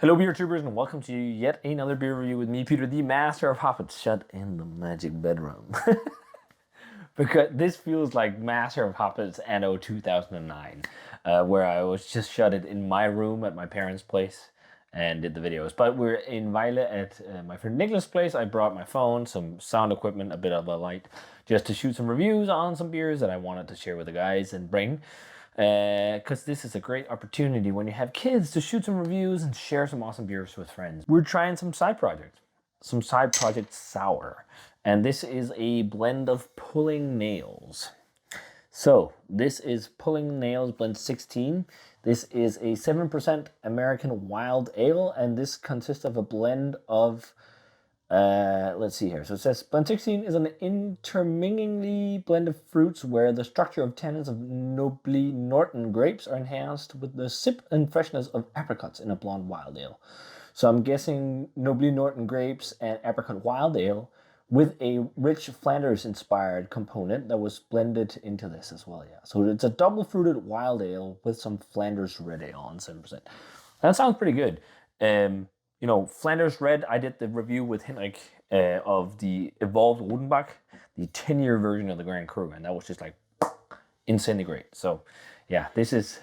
Hello, beer tubers, and welcome to yet another beer review with me, Peter, the master of Hoppets, shut in the magic bedroom. Because this feels like Master of Hoppets anno 2009, where I was just shut it in my room at my parents' place and did the videos. But we're in Vejle at my friend Nicholas' place. I brought my phone, some sound equipment, a bit of a light, just to shoot some reviews on some beers that I wanted to share with the guys and bring. Because this is a great opportunity when you have kids to shoot some reviews and share some awesome beers with friends. We're trying some side project sour, and this is a blend of Pulling Nails. So this is Pulling Nails blend 16. This is a 7% American wild ale, and this consists of a blend of let's see here. So it says blend 16 is an interminglingly blend of fruits where the structure of tannins of Nobly Norton grapes are enhanced with the sip and freshness of apricots in a blonde wild ale. So I'm guessing Nobly Norton grapes and apricot wild ale with a rich Flanders-inspired component that was blended into this as well. Yeah. So it's a double-fruited wild ale with some Flanders red ale on 7%. That sounds pretty good. Flanders Red, I did the review with Henrik of the Evolved Rodenbach, the 10-year version of the Grand Cru, and that was just like insanely great. So, yeah, this is,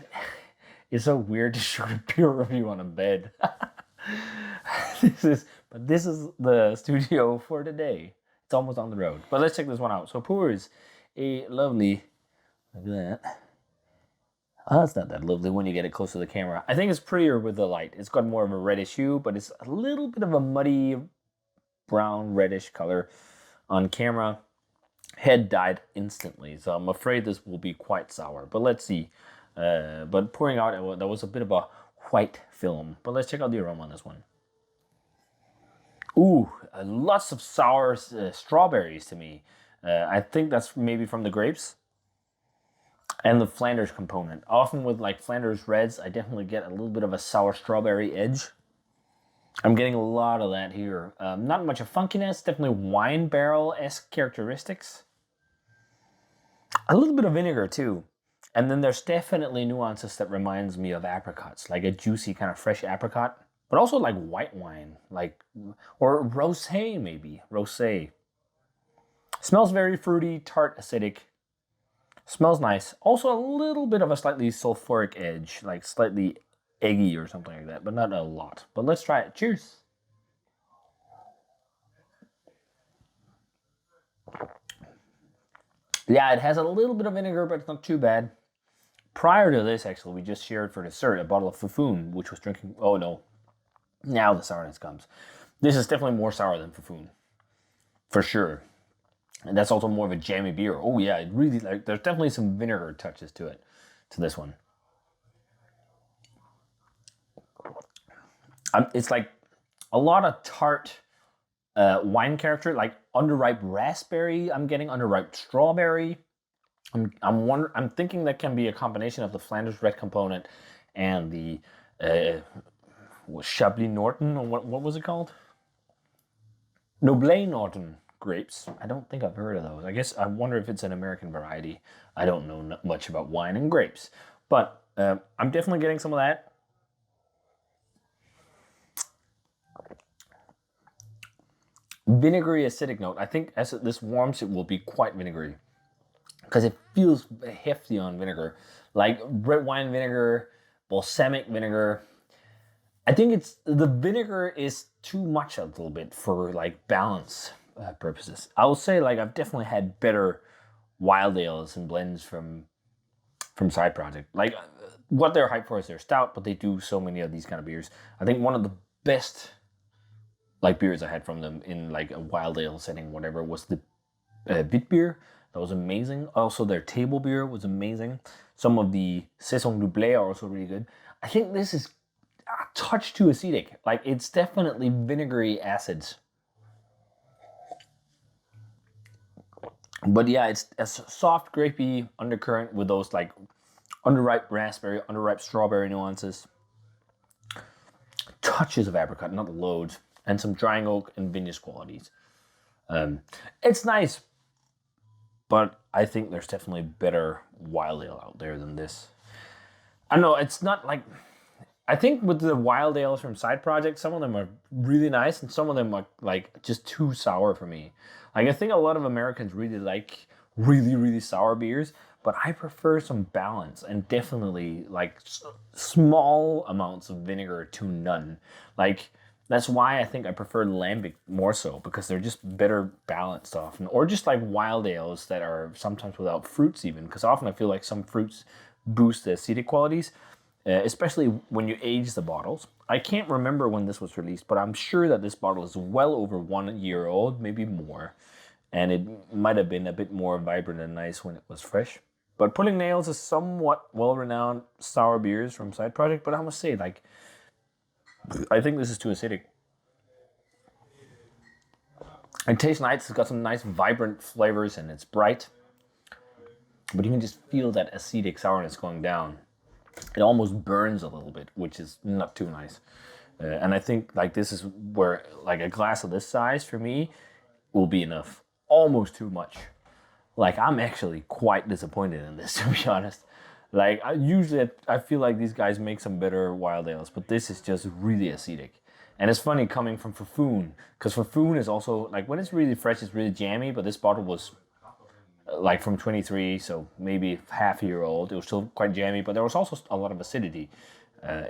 it's so weird to shoot a beer review on a bed. This is the studio for today. It's almost on the road, but let's check this one out. So, pours a lovely, look at that. Oh, it's not that lovely when you get it close to the camera. I think it's prettier with the light. It's got more of a reddish hue, but it's a little bit of a muddy brown reddish color on camera. Head died instantly, so I'm afraid this will be quite sour. But let's see. But pouring out, that was a bit of a white film. But let's check out the aroma on this one. Ooh, lots of sour strawberries to me. I think that's maybe from the grapes. And the Flanders component. Often with like Flanders Reds, I definitely get a little bit of a sour strawberry edge. I'm getting a lot of that here. Not much of funkiness, definitely wine barrel-esque characteristics. A little bit of vinegar too. And then there's definitely nuances that reminds me of apricots, like a juicy kind of fresh apricot, but also like white wine, or rosé maybe, rosé. Smells very fruity, tart, acidic. Smells nice. Also a little bit of a slightly sulfuric edge, like slightly eggy or something like that, but not a lot. But let's try it. Cheers. Yeah, it has a little bit of vinegar, but it's not too bad. Prior to this, actually, we just shared for dessert a bottle of Fufun, which was drinking. Oh no. Now the sourness comes. This is definitely more sour than Fufun. For sure. And that's also more of a jammy beer. Oh yeah, it really there's definitely some vinegar touches to it, to this one. It's like a lot of tart wine character, like underripe raspberry. I'm getting underripe strawberry. I'm thinking that can be a combination of the Flanders Red component and the Chablis Norton, or what was it called? Noble Norton grapes. I don't think I've heard of those. I guess I wonder if it's an American variety. I don't know much about wine and grapes, but I'm definitely getting some of that. Vinegary acidic note. I think as this warms, it will be quite vinegary because it feels hefty on vinegar, like red wine vinegar, balsamic vinegar. I think it's the vinegar is too much a little bit for like balance purposes. I will say like I've definitely had better wild ales and blends from Side Project. Like what they're hyped for is their stout, but they do so many of these kind of beers. I think one of the best like beers I had from them in like a wild ale setting, whatever, was the Bit beer. That was amazing. Also, their table beer was amazing. Some of the Saison Doublé are also really good. I think this is a touch too acidic. Like it's definitely vinegary acids. But yeah, it's a soft, grapey undercurrent with those like underripe raspberry, underripe strawberry nuances. Touches of apricot, not loads, and some drying oak and vintage qualities. It's nice, but I think there's definitely better wild ale out there than this. I don't know, it's not like I think with the wild ales from Side Project, some of them are really nice, and some of them are like just too sour for me. Like I think a lot of Americans really like really sour beers, but I prefer some balance and definitely like small amounts of vinegar to none. Like that's why I think I prefer lambic more so because they're just better balanced often, or just like wild ales that are sometimes without fruits even. Because often I feel like some fruits boost the acidic qualities, especially when you age the bottles. I can't remember when this was released, but I'm sure that this bottle is well over 1 year old, maybe more, and it might have been a bit more vibrant and nice when it was fresh. But Pulling Nails is somewhat well-renowned sour beers from Side Project, but I must say, like, I think this is too acidic. It tastes nice. It's got some nice, vibrant flavors, and it's bright. But you can just feel that acidic sourness going down. It almost burns a little bit, which is not too nice. And I think like this is where like a glass of this size for me will be enough. Almost too much. Like I'm actually quite disappointed in this, to be honest. Like I feel like these guys make some better wild ales, but this is just really acidic. And it's funny coming from Fafoon, because Fafoon is also like when it's really fresh, it's really jammy. But this bottle was like from 23, so maybe half a year old. It was still quite jammy, but there was also a lot of acidity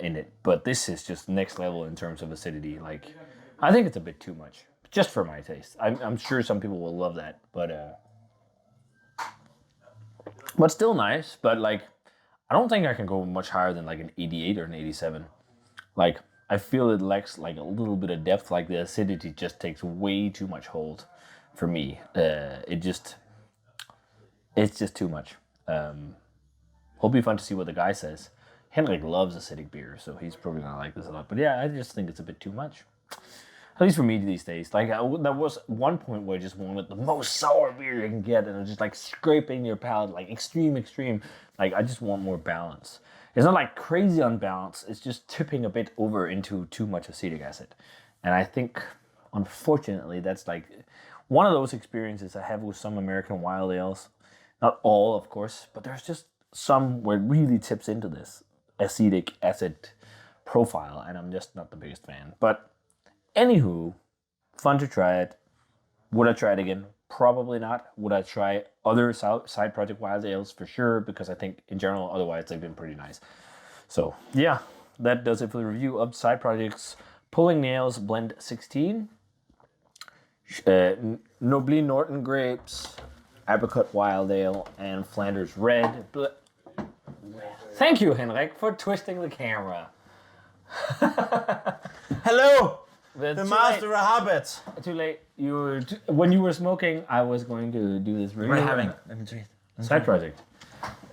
in it. But this is just next level in terms of acidity. Like, I think it's a bit too much, just for my taste. I'm sure some people will love that, but still nice. But like, I don't think I can go much higher than like an 88 or an 87. Like, I feel it lacks like a little bit of depth. Like the acidity just takes way too much hold for me. It's just too much. It'll be fun to see what the guy says. Henrik loves acidic beer, so he's probably gonna like this a lot. But yeah, I just think it's a bit too much. At least for me these days. Like there was one point where I just wanted the most sour beer you can get, and it was just like scraping your palate, like extreme. Like I just want more balance. It's not like crazy unbalanced. It's just tipping a bit over into too much acetic acid, and I think, unfortunately, that's like one of those experiences I have with some American wild ales. Not all, of course, but there's just some where it really tips into this acetic acid profile, and I'm just not the biggest fan. But anywho, fun to try it. Would I try it again? Probably not. Would I try other side project wild ales? For sure, because I think in general, otherwise they've been pretty nice. So yeah, that does it for the review of Side Project's Pulling Nails Blend 16. Nobly Norton Grapes, Apricot Wild Ale, and Flanders Red. Thank you, Henrik, for twisting the camera. Hello, But the too master late. of Hoppets. Too late. When you were smoking, I was going to do this review. We're having. Let me try it. Side project.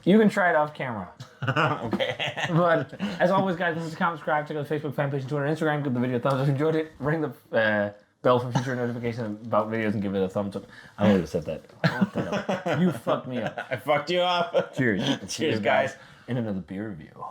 You can try it off camera. Okay. But as always, guys, remember to comment, subscribe, check out the Facebook fan page, and Twitter, and Instagram. Give the video a thumbs up if you enjoyed it. Ring the bell for future notifications about videos and give it a thumbs up. I would have said that. What the hell? You fucked me up. I fucked you up. Cheers. Cheers, guys. In another beer review.